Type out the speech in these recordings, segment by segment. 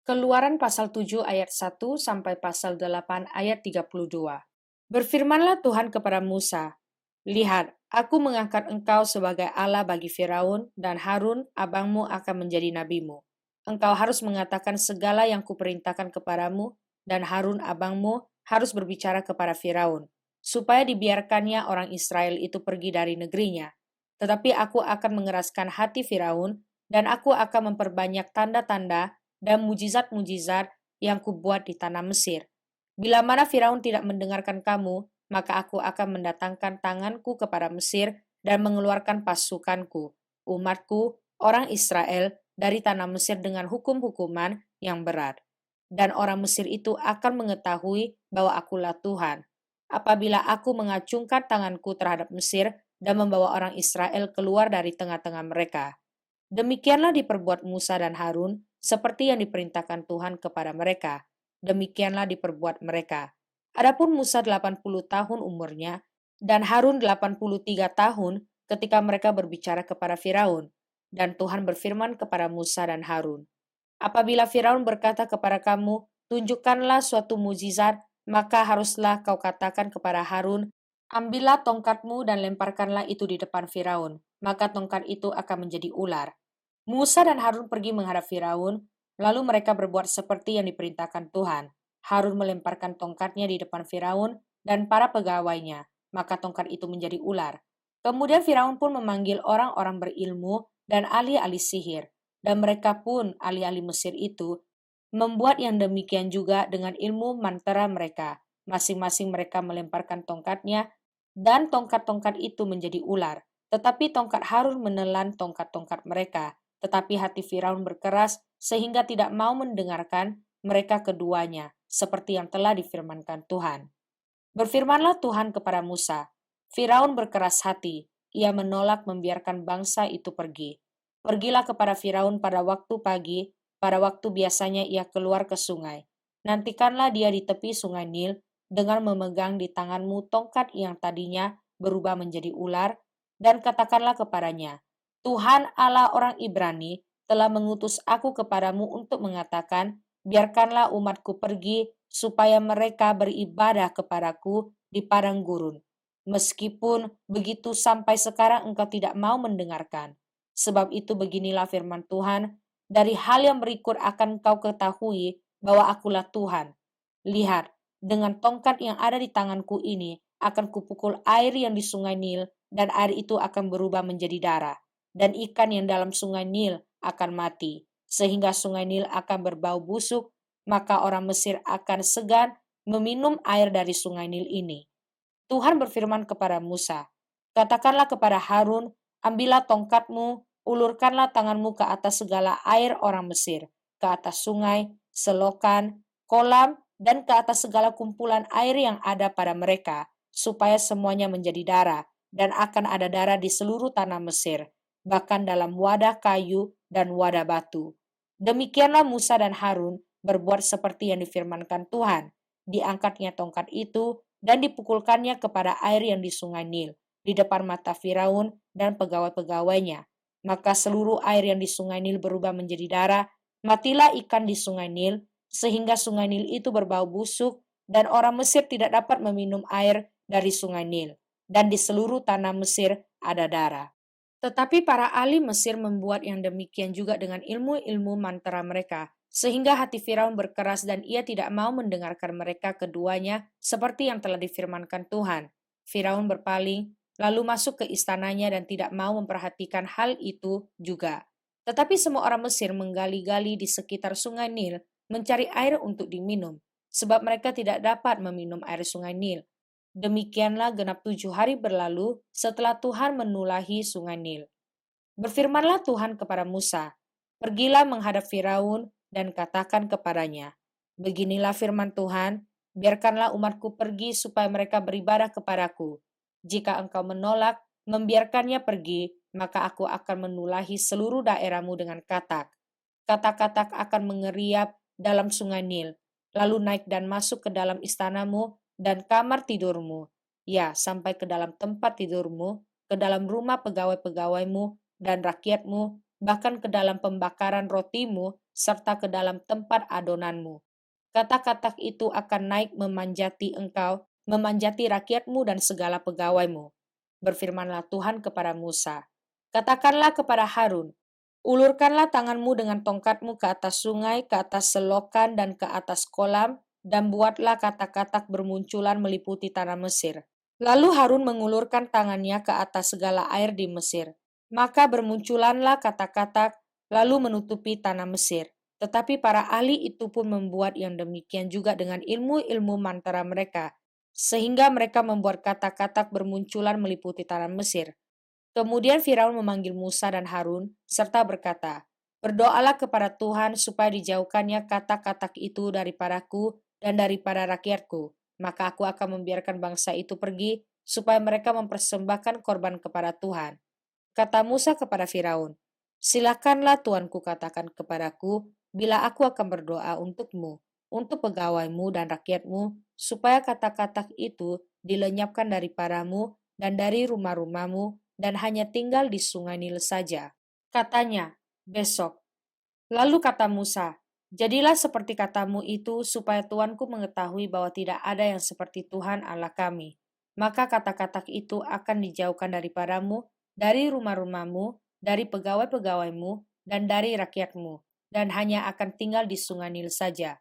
Keluaran pasal 7 ayat 1 sampai pasal 8 ayat 32. Berfirmanlah Tuhan kepada Musa, "Lihat, aku mengangkat engkau sebagai Allah bagi Firaun, dan Harun, abangmu akan menjadi nabimu. Engkau harus mengatakan segala yang kuperintahkan kepadamu, dan Harun, abangmu, harus berbicara kepada Firaun, supaya dibiarkannya orang Israel itu pergi dari negerinya. Tetapi aku akan mengeraskan hati Firaun, dan aku akan memperbanyak tanda-tanda dan mujizat-mujizat yang kubuat di tanah Mesir. Bila mana Firaun tidak mendengarkan kamu, maka aku akan mendatangkan tanganku kepada Mesir dan mengeluarkan pasukanku, umatku, orang Israel, dari tanah Mesir dengan hukum-hukuman yang berat. Dan orang Mesir itu akan mengetahui bahwa akulah Tuhan. Apabila aku mengacungkan tanganku terhadap Mesir dan membawa orang Israel keluar dari tengah-tengah mereka." Demikianlah diperbuat Musa dan Harun, seperti yang diperintahkan Tuhan kepada mereka. Demikianlah diperbuat mereka. Adapun Musa 80 tahun umurnya, dan Harun 83 tahun ketika mereka berbicara kepada Firaun. Dan Tuhan berfirman kepada Musa dan Harun, "Apabila Firaun berkata kepada kamu, tunjukkanlah suatu mukjizat, maka haruslah kau katakan kepada Harun, ambillah tongkatmu dan lemparkanlah itu di depan Firaun, maka tongkat itu akan menjadi ular." Musa dan Harun pergi menghadap Firaun, lalu mereka berbuat seperti yang diperintahkan Tuhan. Harun melemparkan tongkatnya di depan Firaun dan para pegawainya, maka tongkat itu menjadi ular. Kemudian Firaun pun memanggil orang-orang berilmu dan ahli-ahli sihir, dan mereka pun, ahli-ahli Mesir itu, membuat yang demikian juga dengan ilmu mantera mereka. Masing-masing mereka melemparkan tongkatnya, dan tongkat-tongkat itu menjadi ular. Tetapi tongkat Harun menelan tongkat-tongkat mereka. Tetapi hati Firaun berkeras sehingga tidak mau mendengarkan mereka keduanya, seperti yang telah difirmankan Tuhan. Berfirmanlah Tuhan kepada Musa, "Firaun berkeras hati, ia menolak membiarkan bangsa itu pergi. Pergilah kepada Firaun pada waktu pagi, pada waktu biasanya ia keluar ke sungai. Nantikanlah dia di tepi sungai Nil dengan memegang di tanganmu tongkat yang tadinya berubah menjadi ular, dan katakanlah kepadanya, Tuhan Allah orang Ibrani telah mengutus aku kepadamu untuk mengatakan, biarkanlah umatku pergi supaya mereka beribadah kepadaku di padang gurun. Meskipun begitu sampai sekarang engkau tidak mau mendengarkan. Sebab itu beginilah firman Tuhan, dari hal yang berikut akan kau ketahui bahwa akulah Tuhan. Lihat, dengan tongkat yang ada di tanganku ini akan kupukul air yang di sungai Nil, dan air itu akan berubah menjadi darah, dan ikan yang dalam sungai Nil akan mati, sehingga sungai Nil akan berbau busuk, maka orang Mesir akan segan meminum air dari sungai Nil ini. Tuhan berfirman kepada Musa, katakanlah kepada Harun, ambillah tongkatmu, ulurkanlah tanganmu ke atas segala air orang Mesir, ke atas sungai, selokan, kolam, dan ke atas segala kumpulan air yang ada pada mereka, supaya semuanya menjadi darah, dan akan ada darah di seluruh tanah Mesir, bahkan dalam wadah kayu dan wadah batu. Demikianlah Musa dan Harun berbuat seperti yang difirmankan Tuhan. Diangkatnya tongkat itu dan dipukulkannya kepada air yang di sungai Nil, di depan mata Firaun dan pegawai-pegawainya. Maka seluruh air yang di sungai Nil berubah menjadi darah, matilah ikan di sungai Nil, sehingga sungai Nil itu berbau busuk, dan orang Mesir tidak dapat meminum air dari sungai Nil. Dan di seluruh tanah Mesir ada darah. Tetapi para ahli Mesir membuat yang demikian juga dengan ilmu-ilmu mantera mereka, sehingga hati Firaun berkeras dan ia tidak mau mendengarkan mereka keduanya seperti yang telah difirmankan Tuhan. Firaun berpaling, lalu masuk ke istananya dan tidak mau memperhatikan hal itu juga. Tetapi semua orang Mesir menggali-gali di sekitar sungai Nil mencari air untuk diminum, sebab mereka tidak dapat meminum air sungai Nil. Demikianlah genap 7 hari berlalu setelah Tuhan menulahi sungai Nil. Berfirmanlah Tuhan kepada Musa, pergilah menghadap Firaun dan katakan kepadanya, beginilah firman Tuhan, biarkanlah umatku pergi supaya mereka beribadah kepadaku. Jika engkau menolak, membiarkannya pergi, maka aku akan menulahi seluruh daerahmu dengan katak. Katak-katak akan mengeriap dalam sungai Nil, lalu naik dan masuk ke dalam istanamu dan kamar tidurmu, ya sampai ke dalam tempat tidurmu, ke dalam rumah pegawai-pegawaimu dan rakyatmu, bahkan ke dalam pembakaran rotimu, serta ke dalam tempat adonanmu. Katak-katak itu akan naik memanjati engkau, memanjati rakyatmu dan segala pegawaimu. Berfirmanlah Tuhan kepada Musa, katakanlah kepada Harun, ulurkanlah tanganmu dengan tongkatmu ke atas sungai, ke atas selokan, dan ke atas kolam, dan buatlah katak-katak bermunculan meliputi tanah Mesir. Lalu Harun mengulurkan tangannya ke atas segala air di Mesir. Maka bermunculanlah katak-katak, lalu menutupi tanah Mesir. Tetapi para ahli itu pun membuat yang demikian juga dengan ilmu-ilmu mantara mereka, sehingga mereka membuat katak-katak bermunculan meliputi tanah Mesir. Kemudian Firaun memanggil Musa dan Harun, serta berkata, berdoalah kepada Tuhan supaya dijauhkannya katak-katak itu daripadaku dan daripada rakyatku. Maka aku akan membiarkan bangsa itu pergi, supaya mereka mempersembahkan korban kepada Tuhan. Kata Musa kepada Firaun, silakanlah Tuanku katakan kepadaku, bila aku akan berdoa untukmu, untuk pegawaimu dan rakyatmu, supaya katak-katak itu dilenyapkan daripadamu dan dari rumah-rumahmu, dan hanya tinggal di sungai Nil saja. Katanya, besok. Lalu kata Musa, jadilah seperti katamu itu, supaya Tuanku mengetahui bahwa tidak ada yang seperti Tuhan Allah kami. Maka katak-katak itu akan dijauhkan daripadamu, dari rumah-rumahmu, dari pegawai-pegawaimu, dan dari rakyatmu, dan hanya akan tinggal di sungai Nil saja.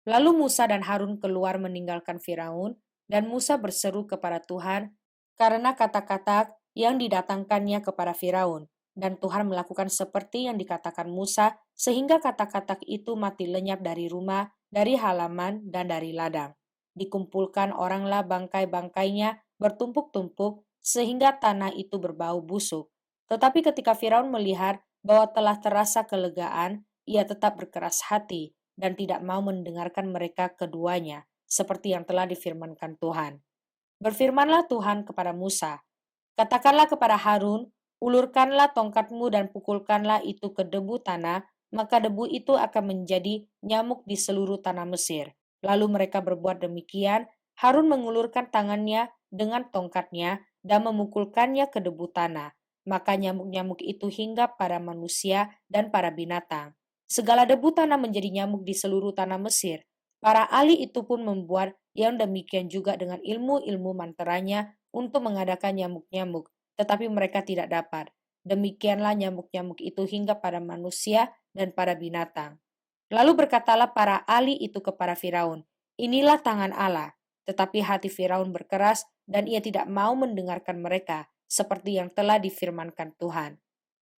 Lalu Musa dan Harun keluar meninggalkan Firaun, dan Musa berseru kepada Tuhan karena kata-kata yang didatangkannya kepada Firaun. Dan Tuhan melakukan seperti yang dikatakan Musa, sehingga kata-kata itu mati lenyap dari rumah, dari halaman, dan dari ladang. Dikumpulkan oranglah bangkai-bangkainya bertumpuk-tumpuk, sehingga tanah itu berbau busuk. Tetapi ketika Firaun melihat bahwa telah terasa kelegaan, ia tetap berkeras hati, dan tidak mau mendengarkan mereka keduanya, seperti yang telah difirmankan Tuhan. Berfirmanlah Tuhan kepada Musa, katakanlah kepada Harun, ulurkanlah tongkatmu dan pukulkanlah itu ke debu tanah, maka debu itu akan menjadi nyamuk di seluruh tanah Mesir. Lalu mereka berbuat demikian, Harun mengulurkan tangannya dengan tongkatnya dan memukulkannya ke debu tanah. Maka nyamuk-nyamuk itu hinggap pada manusia dan para binatang. Segala debu tanah menjadi nyamuk di seluruh tanah Mesir. Para ahli itu pun membuat yang demikian juga dengan ilmu-ilmu manteranya untuk mengadakan nyamuk-nyamuk, tetapi mereka tidak dapat. Demikianlah nyamuk-nyamuk itu hingga pada manusia dan pada binatang. Lalu berkatalah para ahli itu kepada Firaun, inilah tangan Allah. Tetapi hati Firaun berkeras dan ia tidak mau mendengarkan mereka, seperti yang telah difirmankan Tuhan.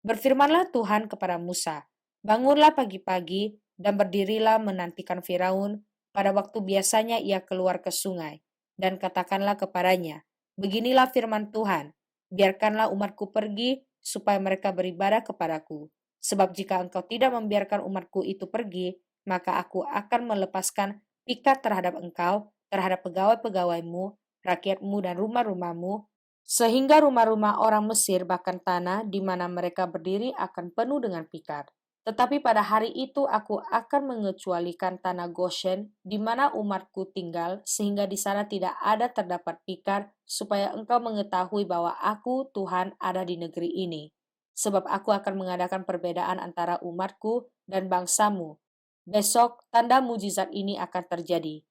Berfirmanlah Tuhan kepada Musa, bangunlah pagi-pagi dan berdirilah menantikan Firaun pada waktu biasanya ia keluar ke sungai, dan katakanlah kepadanya, beginilah firman Tuhan, biarkanlah umatku pergi supaya mereka beribadah kepadaku. Sebab jika engkau tidak membiarkan umatku itu pergi, maka aku akan melepaskan pikat terhadap engkau, terhadap pegawai-pegawaimu, rakyatmu dan rumah-rumahmu, sehingga rumah-rumah orang Mesir bahkan tanah di mana mereka berdiri akan penuh dengan pikat. Tetapi pada hari itu aku akan mengecualikan tanah Goshen di mana umatku tinggal, sehingga di sana tidak ada terdapat pikat, supaya engkau mengetahui bahwa aku, Tuhan, ada di negeri ini. Sebab aku akan mengadakan perbedaan antara umatku dan bangsamu. Besok tanda mujizat ini akan terjadi.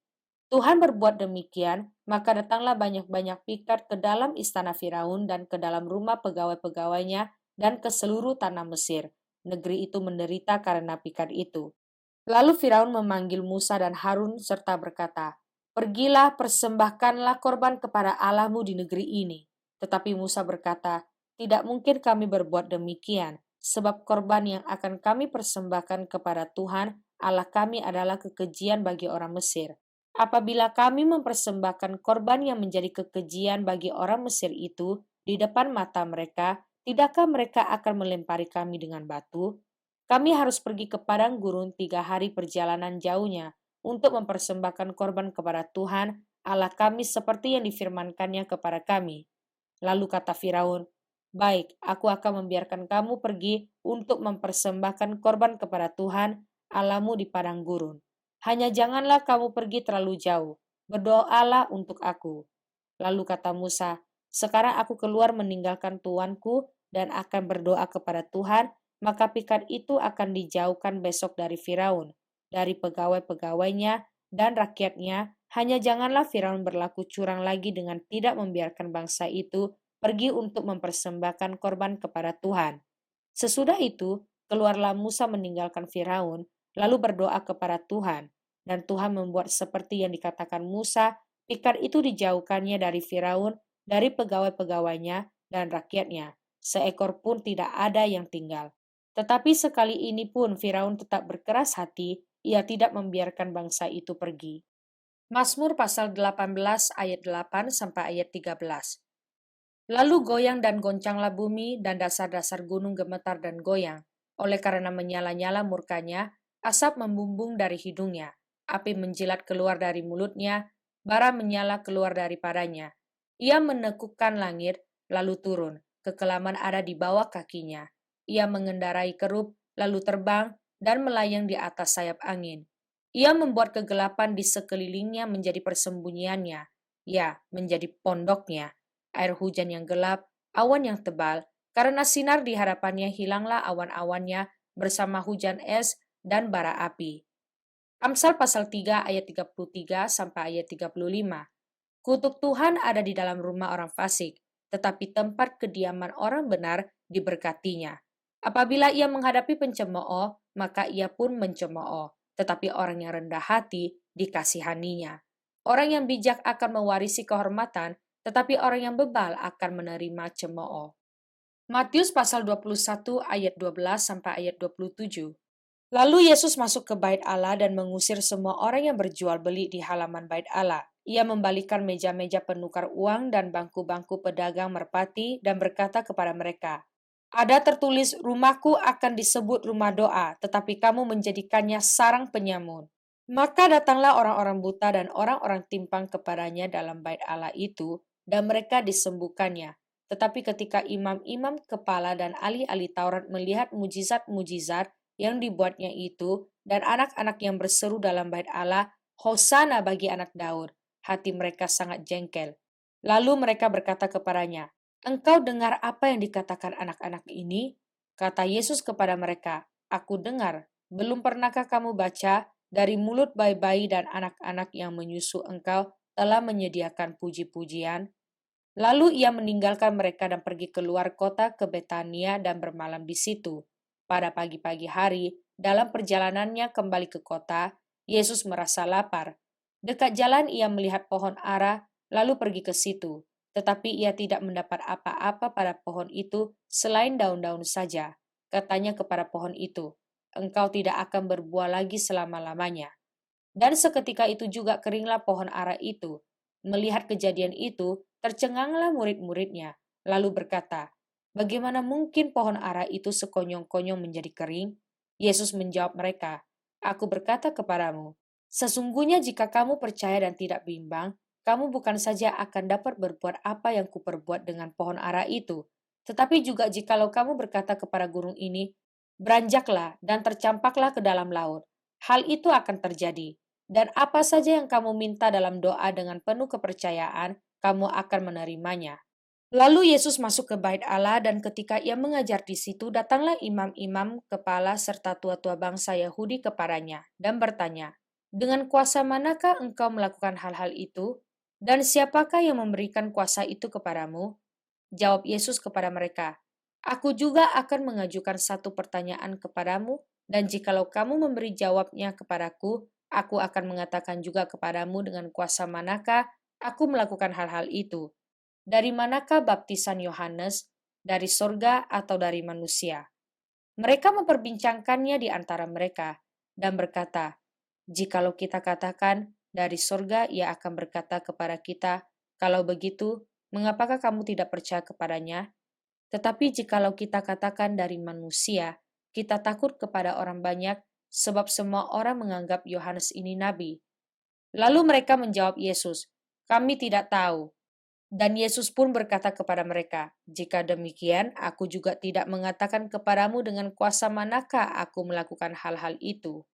Tuhan berbuat demikian, maka datanglah banyak-banyak pikat ke dalam istana Firaun dan ke dalam rumah pegawai-pegawainya dan ke seluruh tanah Mesir. Negeri itu menderita karena pikat itu. Lalu Firaun memanggil Musa dan Harun serta berkata, pergilah persembahkanlah korban kepada Allahmu di negeri ini. Tetapi Musa berkata, tidak mungkin kami berbuat demikian, sebab korban yang akan kami persembahkan kepada Tuhan Allah kami adalah kekejian bagi orang Mesir. Apabila kami mempersembahkan korban yang menjadi kekejian bagi orang Mesir itu di depan mata mereka, tidakkah mereka akan melempari kami dengan batu? Kami harus pergi ke padang gurun 3 hari perjalanan jauhnya untuk mempersembahkan korban kepada Tuhan Allah kami seperti yang difirmankannya kepada kami. Lalu kata Firaun, baik, aku akan membiarkan kamu pergi untuk mempersembahkan korban kepada Tuhan Allahmu di padang gurun. Hanya janganlah kamu pergi terlalu jauh, berdoalah untuk aku. Lalu kata Musa, sekarang aku keluar meninggalkan tuanku dan akan berdoa kepada Tuhan, maka pikat itu akan dijauhkan besok dari Firaun, dari pegawai-pegawainya dan rakyatnya. Hanya janganlah Firaun berlaku curang lagi dengan tidak membiarkan bangsa itu pergi untuk mempersembahkan korban kepada Tuhan. Sesudah itu, keluarlah Musa meninggalkan Firaun, lalu berdoa kepada Tuhan. Dan Tuhan membuat seperti yang dikatakan Musa, pikat itu dijauhkannya dari Firaun, dari pegawai-pegawainya dan rakyatnya. Seekor pun tidak ada yang tinggal. Tetapi sekali ini pun Firaun tetap berkeras hati, ia tidak membiarkan bangsa itu pergi. Mazmur pasal 18 ayat 8 sampai ayat 13. Lalu goyang dan goncanglah bumi dan dasar-dasar gunung gemetar dan goyang. Oleh karena menyala-nyala murkanya, asap membumbung dari hidungnya, api menjilat keluar dari mulutnya, bara menyala keluar daripadanya. Ia menekukkan langit, lalu turun, kekelaman ada di bawah kakinya. Ia mengendarai kerub, lalu terbang, dan melayang di atas sayap angin. Ia membuat kegelapan di sekelilingnya menjadi persembunyiannya, ya, menjadi pondoknya. Air hujan yang gelap, awan yang tebal, karena sinar di hadapannya hilanglah awan-awannya bersama hujan es dan bara api. Amsal pasal 3 ayat 33 sampai ayat 35. Kutuk Tuhan ada di dalam rumah orang fasik, tetapi tempat kediaman orang benar diberkatinya. Apabila ia menghadapi pencemooh, maka ia pun mencemooh, tetapi orang yang rendah hati dikasihaninya. Orang yang bijak akan mewarisi kehormatan, tetapi orang yang bebal akan menerima cemooh. Matius pasal 21 ayat 12 sampai ayat 27. Lalu Yesus masuk ke bait Allah dan mengusir semua orang yang berjual beli di halaman bait Allah. Ia membalikan meja-meja penukar uang dan bangku-bangku pedagang merpati dan berkata kepada mereka, "Ada tertulis, rumahku akan disebut rumah doa, tetapi kamu menjadikannya sarang penyamun." Maka datanglah orang-orang buta dan orang-orang timpang kepadanya dalam bait Allah itu, dan mereka disembuhkannya. Tetapi ketika imam-imam kepala dan ahli-ahli Taurat melihat mujizat-mujizat yang dibuatnya itu, dan anak-anak yang berseru dalam bait Allah, "Hosana bagi anak Daud," hati mereka sangat jengkel. Lalu mereka berkata kepadanya, "Engkau dengar apa yang dikatakan anak-anak ini?" Kata Yesus kepada mereka, "Aku dengar. Belum pernahkah kamu baca, dari mulut bayi-bayi dan anak-anak yang menyusu engkau telah menyediakan puji-pujian?" Lalu ia meninggalkan mereka dan pergi keluar kota ke Betania dan bermalam di situ. Pada pagi-pagi hari, dalam perjalanannya kembali ke kota, Yesus merasa lapar. Dekat jalan ia melihat pohon ara, lalu pergi ke situ. Tetapi ia tidak mendapat apa-apa pada pohon itu selain daun-daun saja. Katanya kepada pohon itu, "Engkau tidak akan berbuah lagi selama-lamanya." Dan seketika itu juga keringlah pohon ara itu. Melihat kejadian itu, tercenganglah murid-muridnya, lalu berkata, "Bagaimana mungkin pohon ara itu sekonyong-konyong menjadi kering?" Yesus menjawab mereka, "Aku berkata kepadamu, sesungguhnya jika kamu percaya dan tidak bimbang, kamu bukan saja akan dapat berbuat apa yang kuperbuat dengan pohon ara itu, tetapi juga jikalau kamu berkata kepada gunung ini, beranjaklah dan tercampaklah ke dalam laut, hal itu akan terjadi. Dan apa saja yang kamu minta dalam doa dengan penuh kepercayaan, kamu akan menerimanya." Lalu Yesus masuk ke bait Allah dan ketika ia mengajar di situ, datanglah imam-imam kepala serta tua-tua bangsa Yahudi kepadanya dan bertanya, "Dengan kuasa manakah engkau melakukan hal-hal itu? Dan siapakah yang memberikan kuasa itu kepadamu?" Jawab Yesus kepada mereka, "Aku juga akan mengajukan satu pertanyaan kepadamu, dan jikalau kamu memberi jawabnya kepadaku, aku akan mengatakan juga kepadamu dengan kuasa manakah aku melakukan hal-hal itu. Dari manakah baptisan Yohanes? Dari sorga atau dari manusia?" Mereka memperbincangkannya di antara mereka dan berkata, "Jikalau kita katakan dari sorga, ia akan berkata kepada kita, 'Kalau begitu, mengapakah kamu tidak percaya kepadanya?' Tetapi jikalau kita katakan dari manusia, kita takut kepada orang banyak, sebab semua orang menganggap Yohanes ini nabi." Lalu mereka menjawab Yesus, "Kami tidak tahu." Dan Yesus pun berkata kepada mereka, "Jika demikian, aku juga tidak mengatakan kepadamu dengan kuasa manakah aku melakukan hal-hal itu."